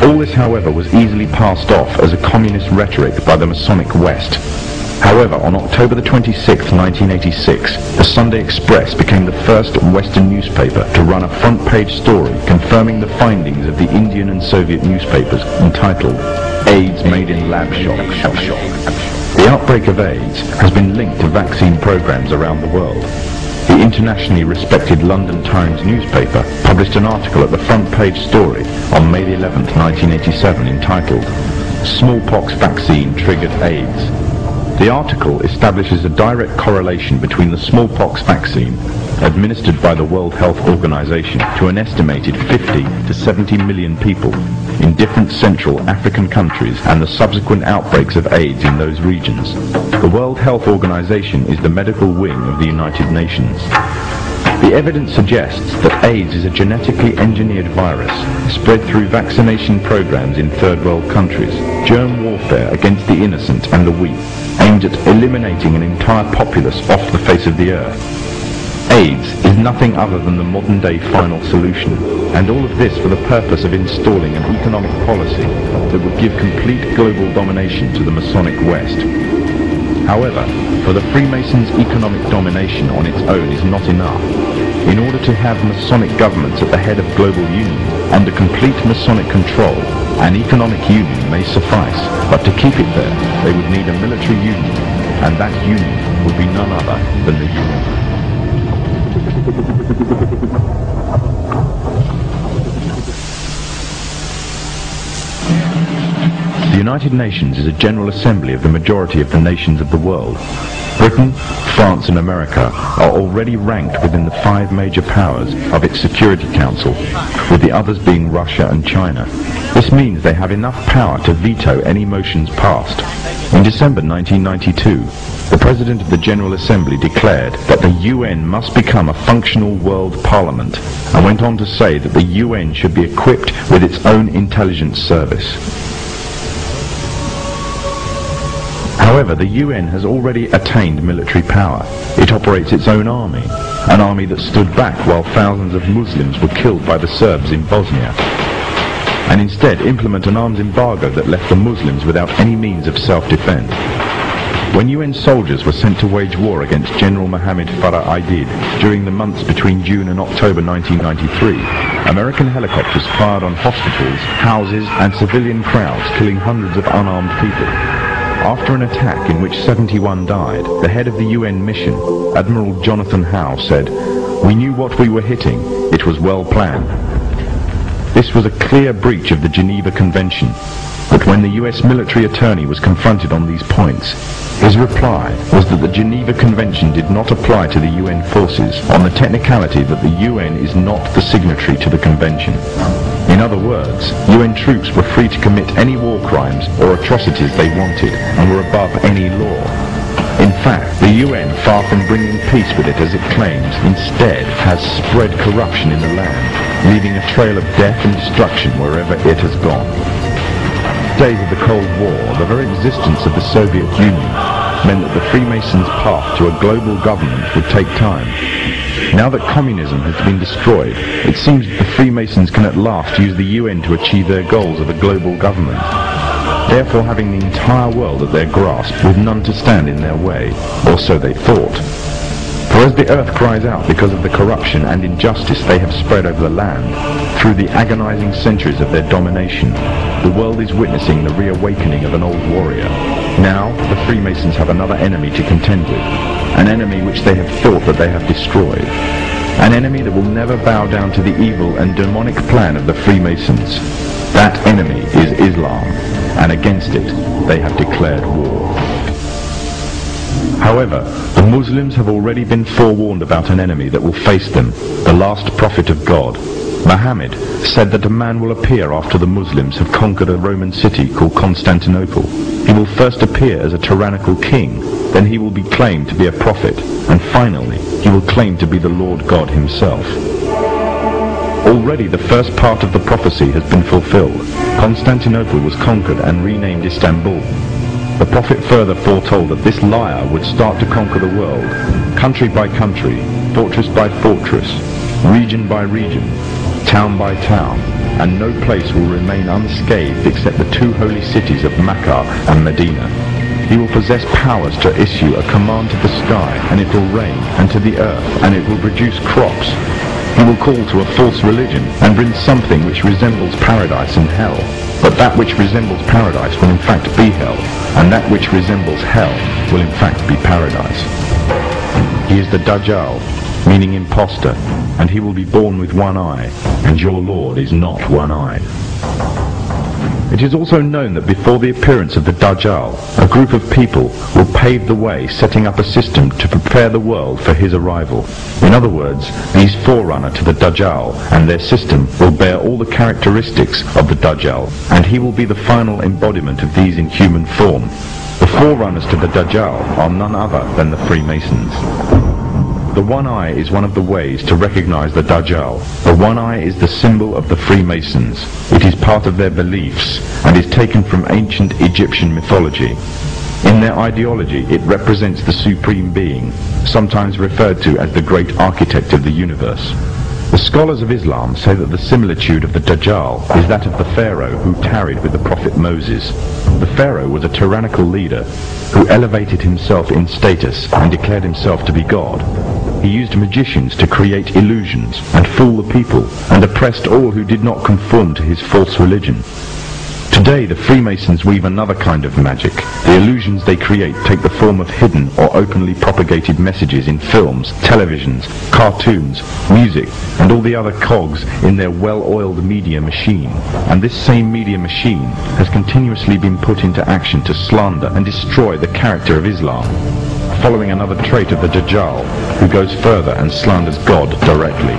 All this, however, was easily passed off as a communist rhetoric by the Masonic West. However, on October the 26th, 1986, the Sunday Express became the first Western newspaper to run a front-page story confirming the findings of the Indian and Soviet newspapers entitled AIDS Made in Lab Shock. The outbreak of AIDS has been linked to vaccine programs around the world. The internationally respected London Times newspaper published an article at the front-page story on May the 11th, 1987 entitled Smallpox Vaccine Triggered AIDS. The article establishes a direct correlation between the smallpox vaccine administered by the World Health Organization to an estimated 50 to 70 million people in different Central African countries and the subsequent outbreaks of AIDS in those regions. The World Health Organization is the medical wing of the United Nations. The evidence suggests that AIDS is a genetically engineered virus spread through vaccination programs in third world countries, germ warfare against the innocent and the weak, aimed at eliminating an entire populace off the face of the earth. AIDS is nothing other than the modern-day final solution, and all of this for the purpose of installing an economic policy that would give complete global domination to the Masonic West. However, for the Freemasons' economic domination on its own is not enough. In order to have Masonic governments at the head of global union, under complete Masonic control, an economic union may suffice, but to keep it there, they would need a military union, and that union would be none other than the UN. The United Nations is a general assembly of the majority of the nations of the world. Britain, France and America are already ranked within the 5 major powers of its Security Council, with the others being Russia and China. This means they have enough power to veto any motions passed. In December 1992, the President of the General Assembly declared that the UN must become a functional world parliament, and went on to say that the UN should be equipped with its own intelligence service. However, the UN has already attained military power. It operates its own army, an army that stood back while thousands of Muslims were killed by the Serbs in Bosnia, and instead implement an arms embargo that left the Muslims without any means of self-defense. When UN soldiers were sent to wage war against General Mohammed Farah Aidid during the months between June and October 1993, American helicopters fired on hospitals, houses and civilian crowds, killing hundreds of unarmed people. After an attack in which 71 died, the head of the UN mission, Admiral Jonathan Howe, said, "We knew what we were hitting. It was well planned." This was a clear breach of the Geneva Convention, but when the US military attorney was confronted on these points, his reply was that the Geneva Convention did not apply to the UN forces on the technicality that the UN is not the signatory to the convention. In other words, UN troops were free to commit any war crimes or atrocities they wanted and were above any law. In fact, the UN, far from bringing peace with it as it claims, instead has spread corruption in the land, leaving a trail of death and destruction wherever it has gone. Days of the Cold War, the very existence of the Soviet Union meant that the Freemasons' path to a global government would take time. Now that communism has been destroyed, it seems that the Freemasons can at last use the UN to achieve their goals of a global government, therefore having the entire world at their grasp with none to stand in their way, or so they thought. For as the earth cries out because of the corruption and injustice they have spread over the land, through the agonizing centuries of their domination, the world is witnessing the reawakening of an old warrior. Now, the Freemasons have another enemy to contend with, an enemy which they have thought that they have destroyed, an enemy that will never bow down to the evil and demonic plan of the Freemasons. That enemy is Islam, and against it they have declared war. However, the Muslims have already been forewarned about an enemy that will face them, the last prophet of God. Muhammad said that a man will appear after the Muslims have conquered a Roman city called Constantinople. He will first appear as a tyrannical king, then he will be claimed to be a prophet, and finally he will claim to be the Lord God himself. Already the first part of the prophecy has been fulfilled. Constantinople was conquered and renamed Istanbul. The prophet further foretold that this liar would start to conquer the world, country by country, fortress by fortress, region by region, town by town, and no place will remain unscathed except the two holy cities of Mecca and Medina. He will possess powers to issue a command to the sky, and it will rain, and to the earth, and it will produce crops. He will call to a false religion, and bring something which resembles paradise and hell. But that which resembles paradise will in fact be hell, and that which resembles hell will in fact be paradise. He is the Dajjal, meaning imposter, and he will be born with one eye, and your Lord is not one-eyed. It is also known that before the appearance of the Dajjal, a group of people will pave the way, setting up a system to prepare the world for his arrival. In other words, these forerunner to the Dajjal and their system will bear all the characteristics of the Dajjal, and he will be the final embodiment of these in human form. The forerunners to the Dajjal are none other than the Freemasons. The one eye is one of the ways to recognize the Dajjal. The one eye is the symbol of the Freemasons. It is part of their beliefs and is taken from ancient Egyptian mythology. In their ideology, it represents the Supreme Being, sometimes referred to as the Great Architect of the universe. The scholars of Islam say that the similitude of the Dajjal is that of the Pharaoh who tarried with the Prophet Moses. The Pharaoh was a tyrannical leader who elevated himself in status and declared himself to be God. He used magicians to create illusions and fool the people, and oppressed all who did not conform to his false religion. Today the Freemasons weave another kind of magic. The illusions they create take the form of hidden or openly propagated messages in films, televisions, cartoons, music, and all the other cogs in their well-oiled media machine. And this same media machine has continuously been put into action to slander and destroy the character of Islam, following another trait of the Dajjal, who goes further and slanders God directly.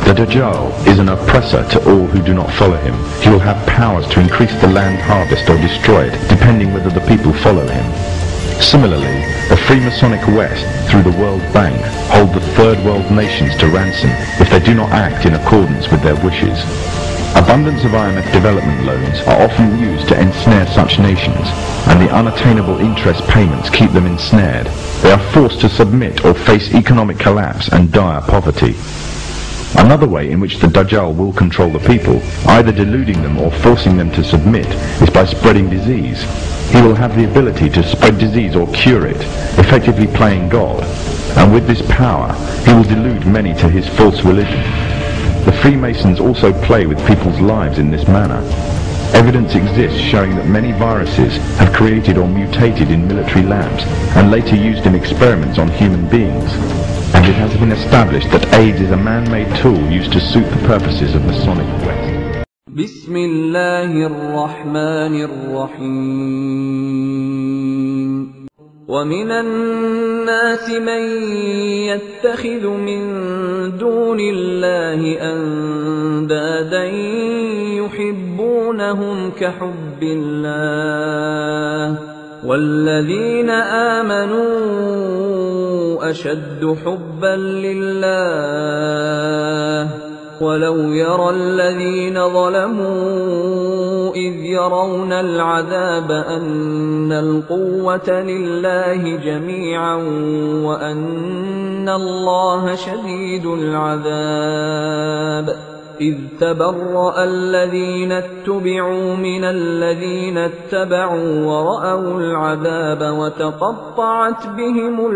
The Dajjal is an oppressor to all who do not follow him. He will have powers to increase the land harvest or destroy it, depending whether the people follow him. Similarly, the Freemasonic West, through the World Bank, hold the third world nations to ransom if they do not act in accordance with their wishes. Abundance of IMF development loans are often used to ensnare such nations, and the unattainable interest payments keep them ensnared. They are forced to submit or face economic collapse and dire poverty. Another way in which the Dajjal will control the people, either deluding them or forcing them to submit, is by spreading disease. He will have the ability to spread disease or cure it, effectively playing God, and with this power he will delude many to his false religion. The Freemasons also play with people's lives in this manner. Evidence exists showing that many viruses have created or mutated in military labs and later used in experiments on human beings. And it has been established that AIDS is a man-made tool used to suit the purposes of Masonic West. بسم الله الرحمن الرحيم ومن الناس من يتخذ من دون الله أندادا يحبونهم كحب الله والذين آمنوا أشد حبا لله ولو يرى الذين ظلموا إذ يرون العذاب أن القوة لله جميعا وأن الله شديد العذاب إذ تبرأ الذين اتبعوا من الذين اتبعوا ورأوا العذاب وتقطعت بهم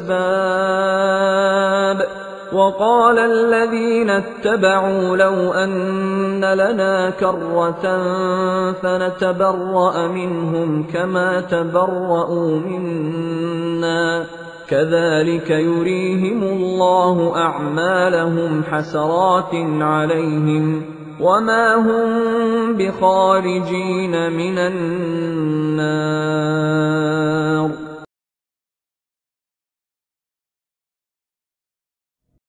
الأسباب وقال الذين اتبعوا لو أن لنا كرة فنتبرأ منهم كما تبرأوا منا كذلك يريهم الله أعمالهم حسرات عليهم وما هم بخارجين من النار